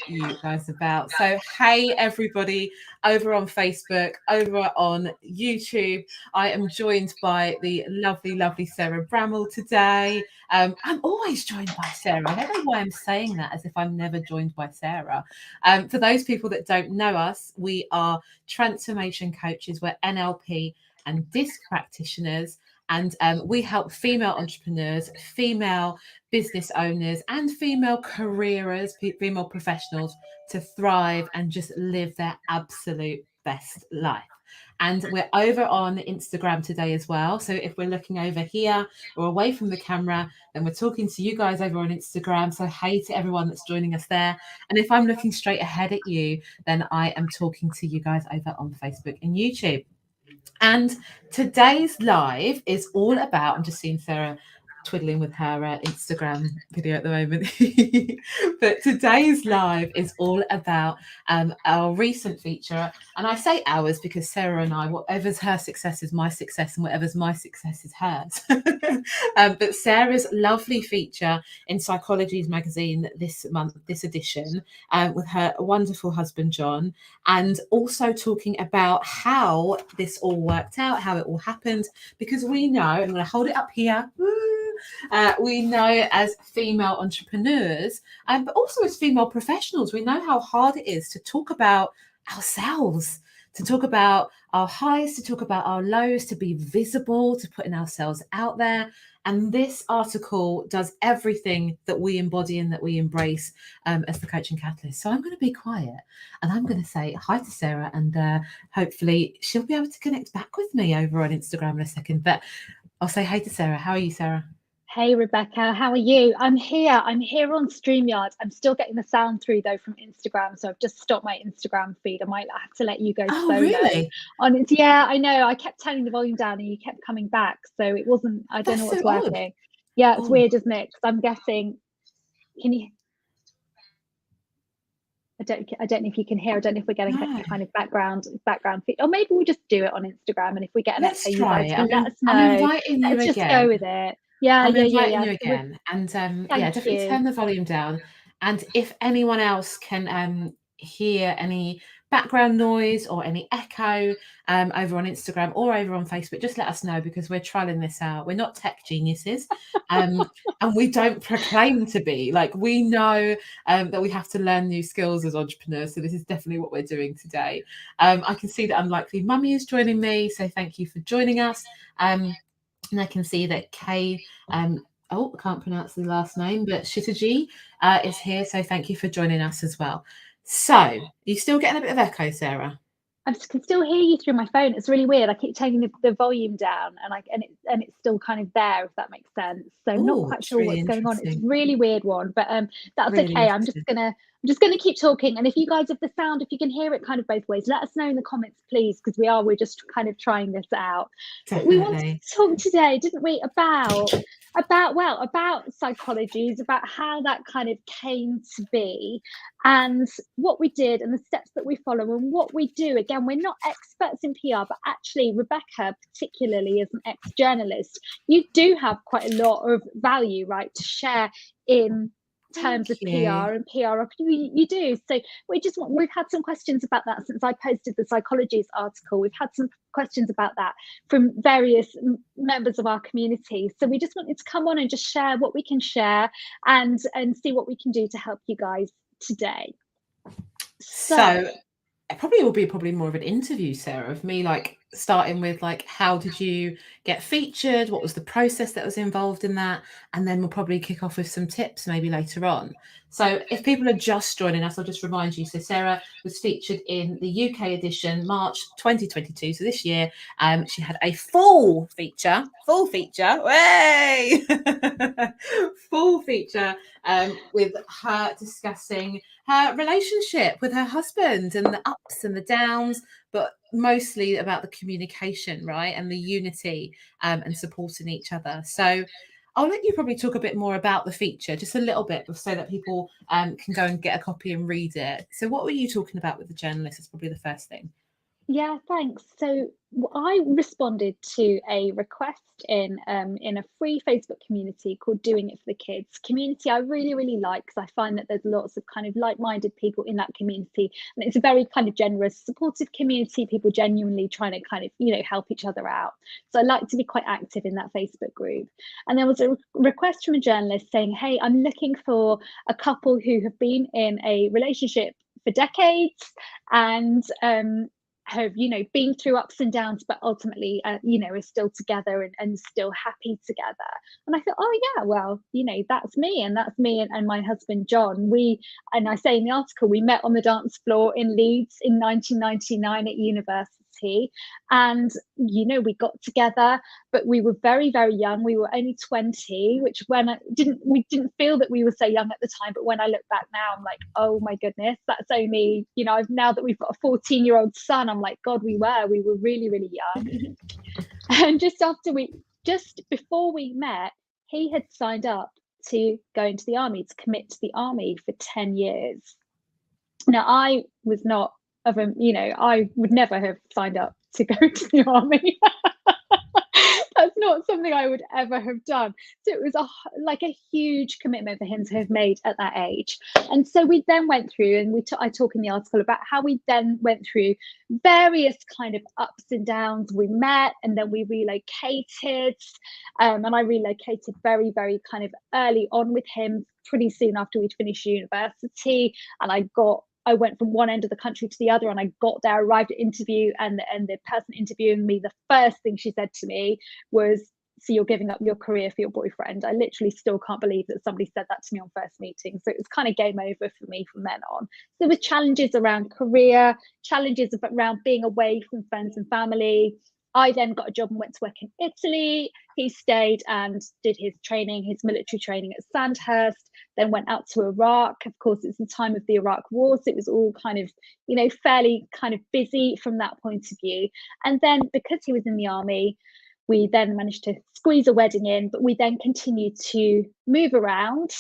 You guys about. So hey everybody over on Facebook, over on YouTube, I am joined by the lovely Sarah Bramall today. I'm always joined by Sarah. I don't know why I'm saying that as if I'm never joined by Sarah. For those people that don't know us, we are transformation coaches. We're NLP and DISC practitioners, and we help female entrepreneurs, female business owners, and female careerers, female professionals to thrive and just live their absolute best life. And we're over on Instagram today as well. So if we're looking over here or away from the camera, then we're talking to you guys over on Instagram. So hey to everyone that's joining us there. And if I'm looking straight ahead at you, then I am talking to you guys over on Facebook and YouTube. And today's live is all about, I'm just seeing Sarah twiddling with her Instagram video at the moment. But today's live is all about our recent feature. And I say ours because Sarah and I, whatever's her success is my success, and whatever's my success is hers. But Sarah's lovely feature in Psychologies Magazine this month, this edition, with her wonderful husband, John, and also talking about how this all worked out, how it all happened, because we know, I'm going to hold it up here, we know as female entrepreneurs, but also as female professionals, we know how hard it is to talk about ourselves, to talk about our highs, to talk about our lows, to be visible, to putting ourselves out there. And this article does everything that we embody and that we embrace as the Coaching Catalyst. So I'm going to be quiet and I'm going to say hi to Sarah, and hopefully she'll be able to connect back with me over on Instagram in a second. But I'll say hey to Sarah. How are you, Sarah? Hey, Rebecca, how are you? I'm here on StreamYard. I'm still getting the sound through though from Instagram. So I've just stopped my Instagram feed. I might have to let you go solo. Really? On it. Yeah, I know. I kept turning the volume down and you kept coming back. So it wasn't, I don't know what's working. Yeah, it's weird, isn't it? Because I'm guessing, can you, I don't know if you can hear. I don't know if we're getting any kind of background feed. Or maybe we'll just do it on Instagram. And if we get an echo, you guys can let us know. I'm inviting you Let's again. Just go with it. Yeah, I'm inviting you again. And definitely turn the volume down. And if anyone else can hear any background noise or any echo over on Instagram or over on Facebook, just let us know, because we're trialing this out. We're not tech geniuses, and we don't proclaim to be. Like, we know that we have to learn new skills as entrepreneurs. So this is definitely what we're doing today. I can see that Unlikely Mummy is joining me. So thank you for joining us. And I can see that Kay, I can't pronounce the last name, but Shitaji is here. So thank you for joining us as well. So, are you still getting a bit of echo, Sarah? I can still hear you through my phone. It's really weird. I keep taking the volume down, and it's still kind of there, if that makes sense. So I'm not quite sure what's going on. It's a really weird one, but that's really okay. I'm just gonna keep talking. And if you guys have the sound, if you can hear it kind of both ways, let us know in the comments, please, because we're just kind of trying this out. Definitely. We wanted to talk today, didn't we, about psychologies, about how that kind of came to be, and what we did, and the steps that we follow, and what we do. Again, we're not experts in PR, but actually, Rebecca, particularly as an ex-journalist, you do have quite a lot of value, right, to share in terms of PR and PR. You do. So we've had some questions about that since I posted the Psychologies article. We've had some questions about that from various members of our community. So we just wanted to come on and just share what we can share and see what we can do to help you guys today. So it probably will be more of an interview, Sarah, of me like starting with like, how did you get featured? What was the process that was involved in that? And then we'll probably kick off with some tips maybe later on. So if people are just joining us, I'll just remind you. So Sarah was featured in the UK edition, March 2022. So this year, she had a full feature, way, full feature with her discussing her relationship with her husband and the ups and the downs, but mostly about the communication, right? And the unity and supporting each other. So I'll let you probably talk a bit more about the feature, just a little bit, so that people can go and get a copy and read it. So what were you talking about with the journalist? That's probably the first thing. Yeah, thanks. So I responded to a request in a free Facebook community called Doing It for the Kids. Community I really, really like, because I find that there's lots of kind of like-minded people in that community, and it's a very kind of generous, supportive community, people genuinely trying to kind of, you know, help each other out. So I like to be quite active in that Facebook group. And there was a request from a journalist saying, hey, I'm looking for a couple who have been in a relationship for decades and have, you know, been through ups and downs, but ultimately, you know, are still together and still happy together. And I thought, oh yeah, well, you know, that's me and my husband John. And I say in the article, we met on the dance floor in Leeds in 1999 at university, and you know, we got together, but we were very, very young. We were only 20, which we didn't feel that we were so young at the time, but when I look back now, I'm like, oh my goodness, that's only, you know, now that we've got a 14-year-old son, I'm like, God, we were really, really young. And just before we met, he had signed up to go into the army, to commit to the army for 10 years. Now, I was not of a, you know, I would never have signed up to go to the army. That's not something I would ever have done. So it was like a huge commitment for him to have made at that age. And so we then went through, and I talk in the article about how we then went through various kind of ups and downs. We met, and then we relocated, and I relocated very, very kind of early on with him, pretty soon after we'd finished university. And I went from one end of the country to the other, and I got there, arrived at interview, and the person interviewing me, the first thing she said to me was, so you're giving up your career for your boyfriend? I literally still can't believe that somebody said that to me on first meeting. So it was kind of game over for me from then on. There were challenges around career, challenges around being away from friends and family. I then got a job and went to work in Italy. He stayed and did his military training at Sandhurst, then went out to Iraq. Of course, it's the time of the Iraq War, so it was all kind of, you know, fairly kind of busy from that point of view. And then because he was in the army, we then managed to squeeze a wedding in, but we then continued to move around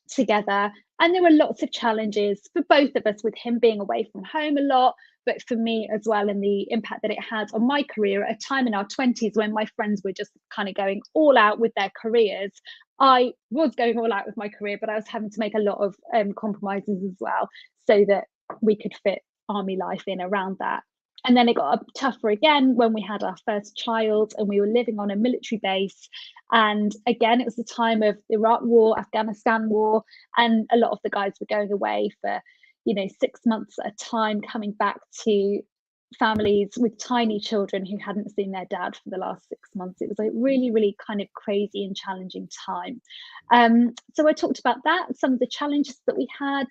together. And there were lots of challenges for both of us, with him being away from home a lot, but for me as well, and the impact that it had on my career at a time in our 20s when my friends were just kind of going all out with their careers. I was going all out with my career, but I was having to make a lot of compromises as well, so that we could fit army life in around that. And then it got tougher again when we had our first child and we were living on a military base. And again, it was the time of the Iraq War, Afghanistan War, and a lot of the guys were going away for, you know, 6 months at a time, coming back to families with tiny children who hadn't seen their dad for the last 6 months. It was a really, really kind of crazy and challenging time. So I talked about that, some of the challenges that we had,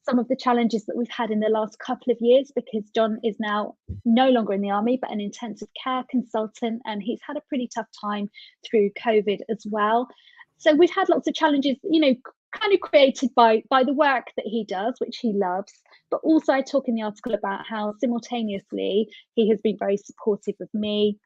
some of the challenges that we've had in the last couple of years, because John is now no longer in the army, but an intensive care consultant, and he's had a pretty tough time through COVID as well. So we've had lots of challenges, you know, kind of created by the work that he does, which he loves. But also I talk in the article about how simultaneously he has been very supportive of me,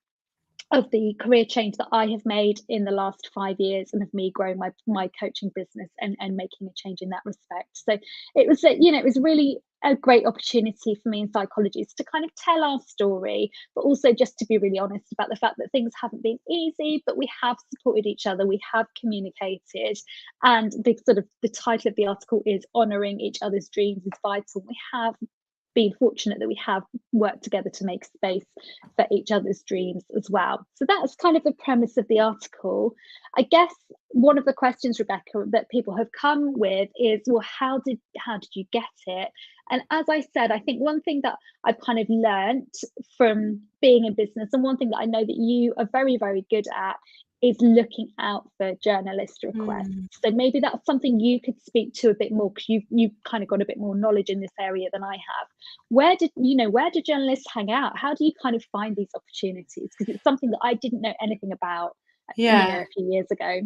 of the career change that I have made in the last 5 years, and of me growing my coaching business and making a change in that respect. So it was it was really a great opportunity for me and Psychologies to kind of tell our story, but also just to be really honest about the fact that things haven't been easy, but we have supported each other, we have communicated, and the title of the article is "Honouring Each Other's Dreams is Vital." We have been fortunate that we have worked together to make space for each other's dreams as well. So that's kind of the premise of the article. I guess one of the questions, Rebecca, that people have come with is, well, how did you get it? And as I said, I think one thing that I've kind of learnt from being in business, and one thing that I know that you are very, very good at, is looking out for journalist requests. So maybe that's something you could speak to a bit more, because you've kind of got a bit more knowledge in this area than I have. Where do journalists hang out? How do you kind of find these opportunities? Because it's something that I didn't know anything about, a few years ago.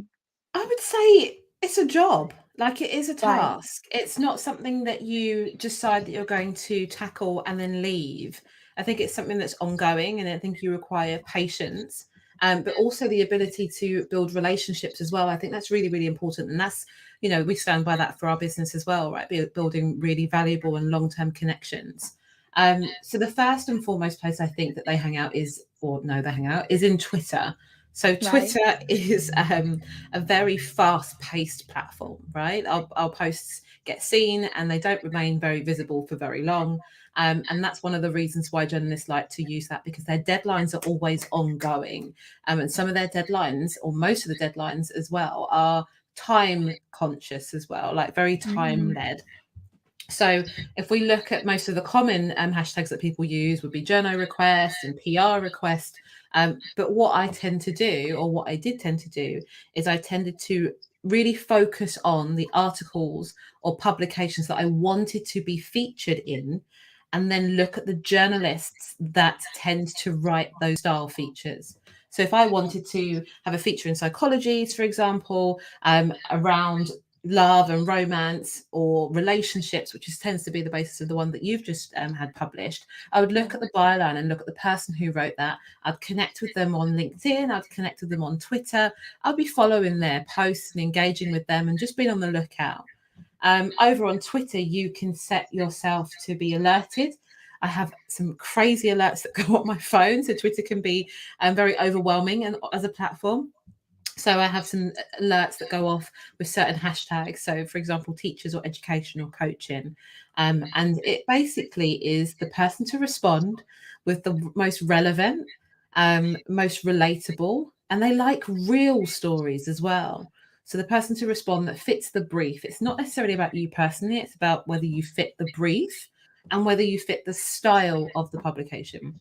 I would say it's a job. Like, it is a Right. task. It's not something that you decide that you're going to tackle and then leave. I think it's something that's ongoing, and I think you require patience, but also the ability to build relationships as well. I think that's really, really important. And that's, we stand by that for our business as well, right? Building really valuable and long-term connections. So the first and foremost place I think that they hang out is in Twitter. So Twitter is a very fast-paced platform, right? Our posts get seen and they don't remain very visible for very long. And that's one of the reasons why journalists like to use that, because their deadlines are always ongoing. And some of their deadlines, or most of the deadlines as well, are time conscious as well, like very time led. So if we look at most of the common hashtags that people use would be journo request and PR request. But what I tend to do, or what I did tend to do, is I tended to really focus on the articles or publications that I wanted to be featured in, and then look at the journalists that tend to write those style features. So if I wanted to have a feature in Psychologies, for example, around love and romance or relationships, which tends to be the basis of the one that you've just had published, I would look at the byline and look at the person who wrote that. I'd connect with them on LinkedIn. I'd connect with them on Twitter. I'll be following their posts and engaging with them and just being on the lookout. Over on Twitter, you can set yourself to be alerted. I have some crazy alerts that go on my phone. So Twitter can be very overwhelming and as a platform. So I have some alerts that go off with certain hashtags. So, for example, teachers or education or coaching. And it basically is the person to respond with the most relevant, most relatable, and they like real stories as well. So the person to respond that fits the brief. It's not necessarily about you personally. It's about whether you fit the brief and whether you fit the style of the publication.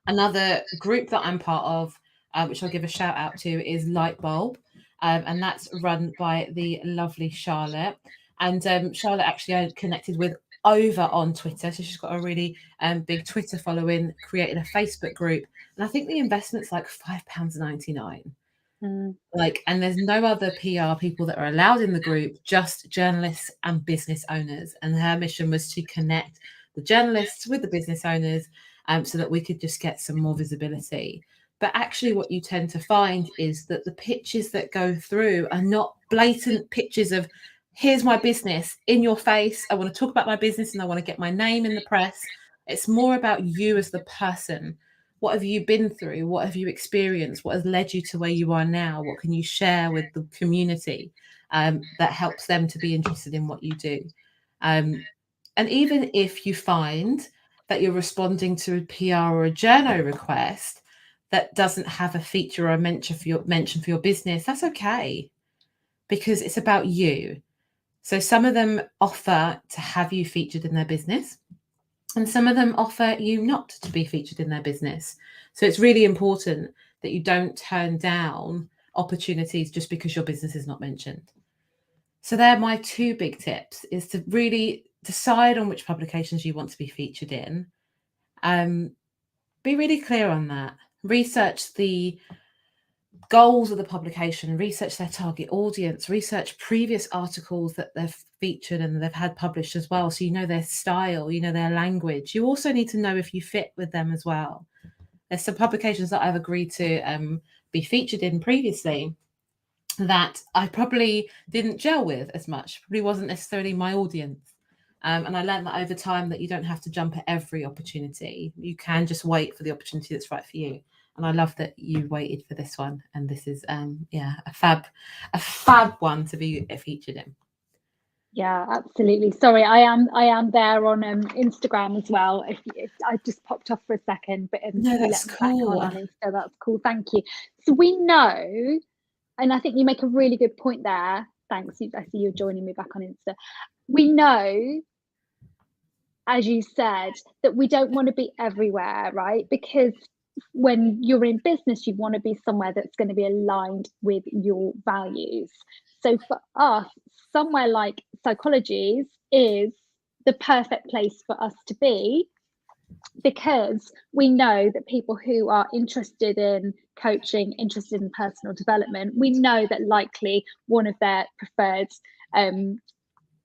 Another group that I'm part of, which I'll give a shout out to, is Lightbulb, and that's run by the lovely Charlotte. And Charlotte actually I connected with over on Twitter, so she's got a really big Twitter following, created a Facebook group, and I think the investment's like £5.99. And there's no other PR people that are allowed in the group, just journalists and business owners. And her mission was to connect the journalists with the business owners, so that we could just get some more visibility. But actually what you tend to find is that the pitches that go through are not blatant pitches of, here's my business in your face, I want to talk about my business and I want to get my name in the press. It's more about you as the person. What have you been through? What have you experienced? What has led you to where you are now? What can you share with the community that helps them to be interested in what you do? And even if you find that you're responding to a PR or a journo request that doesn't have a feature or a mention for your business, that's okay, because it's about you. So some of them offer to have you featured in their business, and some of them offer you not to be featured in their business. So it's really important that you don't turn down opportunities just because your business is not mentioned. So they're my two big tips, is to really decide on which publications you want to be featured in. Be really clear on that. Research the goals of the publication, research their target audience, research previous articles that they've featured and they've had published as well. So you know their style, you know their language. You also need to know if you fit with them as well. There's some publications that I've agreed to be featured in previously that I probably didn't gel with as much, probably wasn't necessarily my audience. And I learned that over time that you don't have to jump at every opportunity. You can just wait for the opportunity that's right for you. And I love that you waited for this one. And this is, a fab one to be featured in. Yeah, absolutely. Sorry, I am there on Instagram as well. If I just popped off for a second, but No, you that's let me back on cool. Insta. That's cool. Thank you. So we know, and I think you make a really good point there. Thanks. I see you're joining me back on Insta. We know, as you said, that we don't want to be everywhere, right? Because when you're in business, you want to be somewhere that's going to be aligned with your values. So for us, somewhere like Psychologies is the perfect place for us to be, because we know that people who are interested in coaching, interested in personal development, we know that likely one of their preferred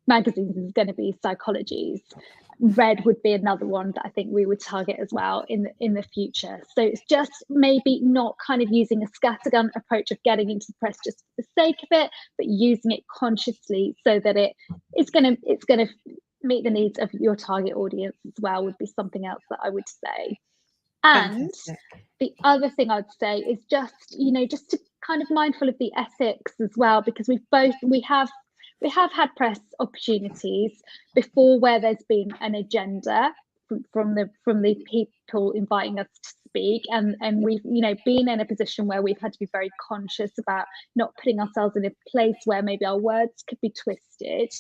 magazines is going to be Psychologies. Red would be another one that I think we would target as well in the future. So it's just maybe not kind of using a scattergun approach of getting into the press just for the sake of it, but using it consciously so that it's gonna meet the needs of your target audience as well, would be something else that I would say. And Fantastic. the other thing I'd say is just, just to kind of mindful of the ethics as well, because we have had press opportunities before where there's been an agenda from the people inviting us to speak, and we've been in a position where we've had to be very conscious about not putting ourselves in a place where maybe our words could be twisted.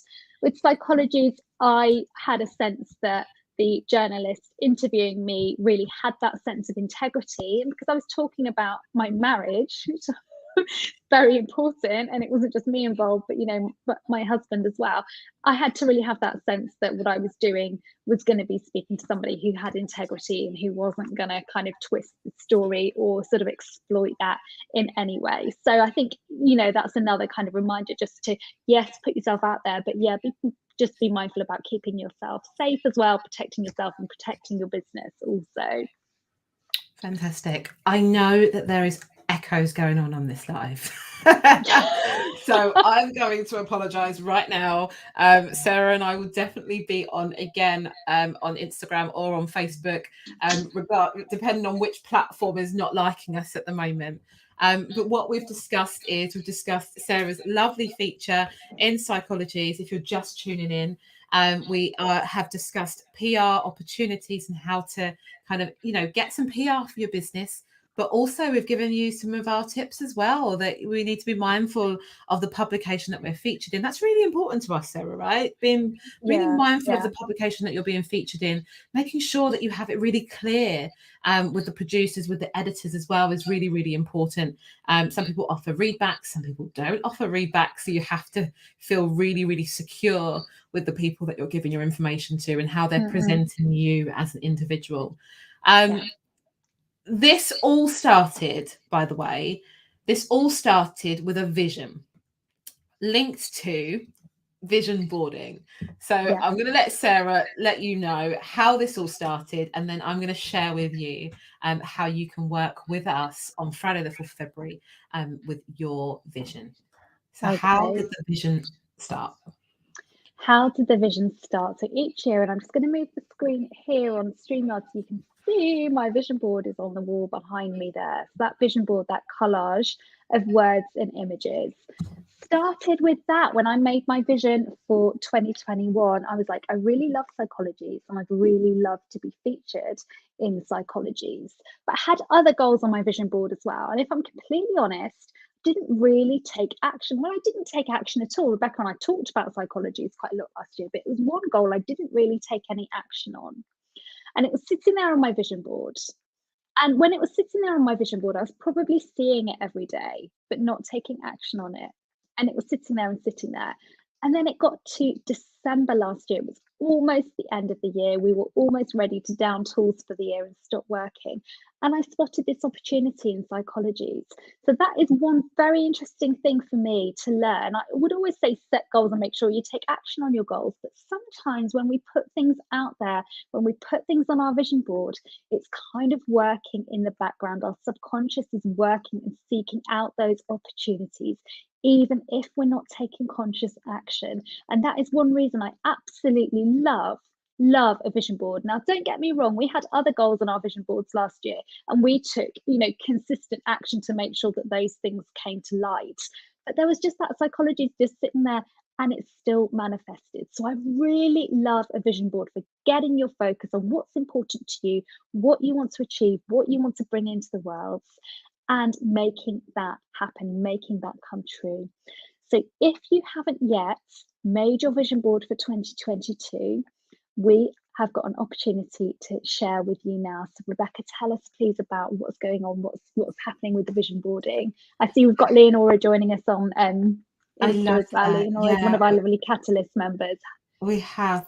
With Psychologies, I had a sense that the journalist interviewing me really had that sense of integrity, and because I was talking about my marriage, very important, and it wasn't just me involved, but my husband as well, I had to really have that sense that what I was doing was going to be speaking to somebody who had integrity and who wasn't going to kind of twist the story or sort of exploit that in any way. So I think that's another kind of reminder, just to, yes, put yourself out there, but yeah, just be mindful about keeping yourself safe as well, protecting yourself and protecting your business also. Fantastic. I know that there is echoes going on this live. So I'm going to apologize right now. Sarah and I will definitely be on again on Instagram or on Facebook, depending on which platform is not liking us at the moment. But what we've discussed Sarah's lovely feature in Psychologies. If you're just tuning in, we have discussed PR opportunities and how to kind of get some PR for your business, but also we've given you some of our tips as well, that we need to be mindful of the publication that we're featured in. That's really important to us, Sarah, right? Being really mindful of the publication that you're being featured in, making sure that you have it really clear with the producers, with the editors as well, is really, really important. Some people offer readbacks, some people don't offer readbacks, so you have to feel really, really secure with the people that you're giving your information to and how they're presenting you as an individual. This all started, by the way, with a vision linked to vision boarding. So I'm going to let Sarah let you know how this all started, and then I'm going to share with you how you can work with us on Friday the 4th of February with your vision. So how did the vision start? How did the vision start? So each year, and I'm just going to move the screen here on StreamYard so you can see my vision board is on the wall behind me there. So that vision board, that collage of words and images, started with that. When I made my vision for 2021, I was like, I really love Psychologies and I'd really love to be featured in Psychologies. But I had other goals on my vision board as well. And if I'm completely honest, didn't really take action. Well, I didn't take action at all. Rebecca and I talked about Psychologies quite a lot last year, but it was one goal I didn't really take any action on. And it was sitting there on my vision board. And when it was sitting there on my vision board, I was probably seeing it every day, but not taking action on it. And it was sitting there and sitting there. And then it got to December last year. It was almost the end of the year. We were almost ready to down tools for the year and stop working. And I spotted this opportunity in Psychologies. So that is one very interesting thing for me to learn. I would always say set goals and make sure you take action on your goals. But sometimes when we put things out there, when we put things on our vision board, it's kind of working in the background. Our subconscious is working and seeking out those opportunities, even if we're not taking conscious action. And that is one reason I absolutely love a vision board. Now, don't get me wrong, we had other goals on our vision boards last year, and we took, consistent action to make sure that those things came to light. But there was just that Psychology just sitting there and it's still manifested. So I really love a vision board for getting your focus on what's important to you, what you want to achieve, what you want to bring into the world, and making that happen, making that come true. So if you haven't yet made your vision board for 2022, we have got an opportunity to share with you now. So Rebecca, tell us please about what's going on, what's happening with the vision boarding. I see we've got Leonora joining us on I Insta love as well. that. Leonora is one of our lovely Catalyst members. We have,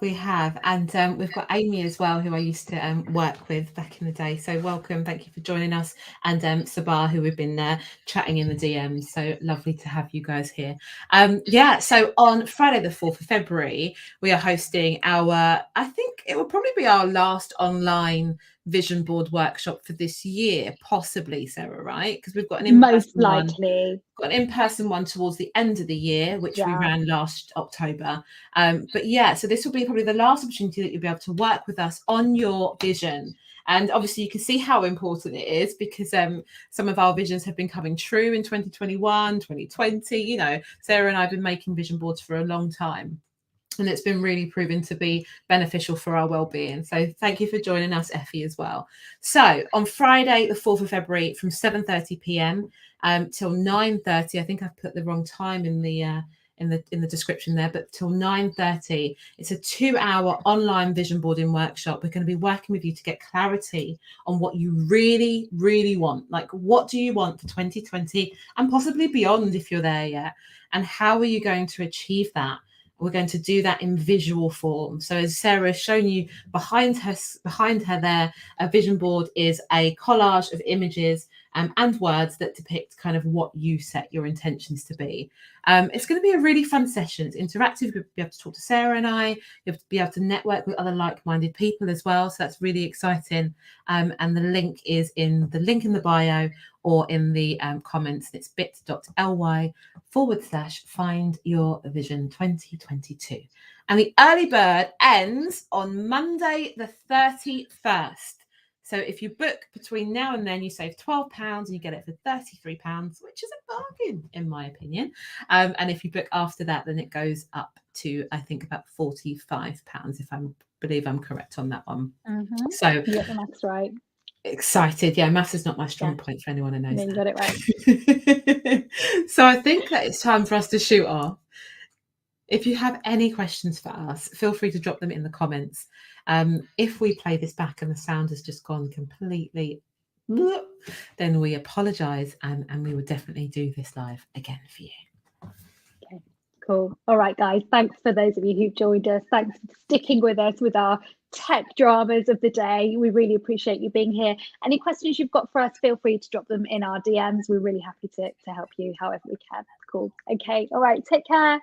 and we've got Amy as well, who I used to work with back in the day. So welcome, thank you for joining us, and Sabah, who we've been chatting in the DMs. So lovely to have you guys here. So on Friday, the 4th of February, we are hosting our, I think it will probably be our last online vision board workshop for this year, possibly, Sarah, right? Because we've got an most likely got an in-person one towards the end of the year, which we ran last October. But yeah, so this will be probably the last opportunity that you'll be able to work with us on your vision. And obviously you can see how important it is, because some of our visions have been coming true in 2021, 2020. You know, Sarah and I have been making vision boards for a long time, and it's been really proven to be beneficial for our well-being. So thank you for joining us, Effie, as well. So on Friday, the 4th of February, from 7:30 p.m. Till 9:30. I think I've put the wrong time in the description there, but till 9:30. It's a 2-hour online vision boarding workshop. We're going to be working with you to get clarity on what you really, really want. Like, what do you want for 2020 and possibly beyond if you're there yet? And how are you going to achieve that? We're going to do that in visual form. So as Sarah has shown you behind her there, a vision board is a collage of images and words that depict kind of what you set your intentions to be. It's going to be a really fun session. It's interactive. You'll be able to talk to Sarah and I. You'll be able to network with other like-minded people as well. So that's really exciting. And the link is in the bio or in the comments. It's bit.ly/find your vision 2022. And the early bird ends on Monday the 31st. So if you book between now and then, you save £12 and you get it for £33, which is a bargain, in my opinion. And if you book after that, then it goes up to, I think, about £45, if I believe I'm correct on that one. Mm-hmm. So yeah, that's right. Excited. Yeah, maths is not my strong point, for anyone who knows. No, you got it right. So I think that it's time for us to shoot off. If you have any questions for us, feel free to drop them in the comments. If we play this back and the sound has just gone completely, then we apologise, and we will definitely do this live again for you. Okay, cool. All right, guys. Thanks for those of you who joined us. Thanks for sticking with us with our tech dramas of the day. We really appreciate you being here. Any questions you've got for us, feel free to drop them in our DMs. We're really happy to help you however we can. Cool. Okay. All right. Take care.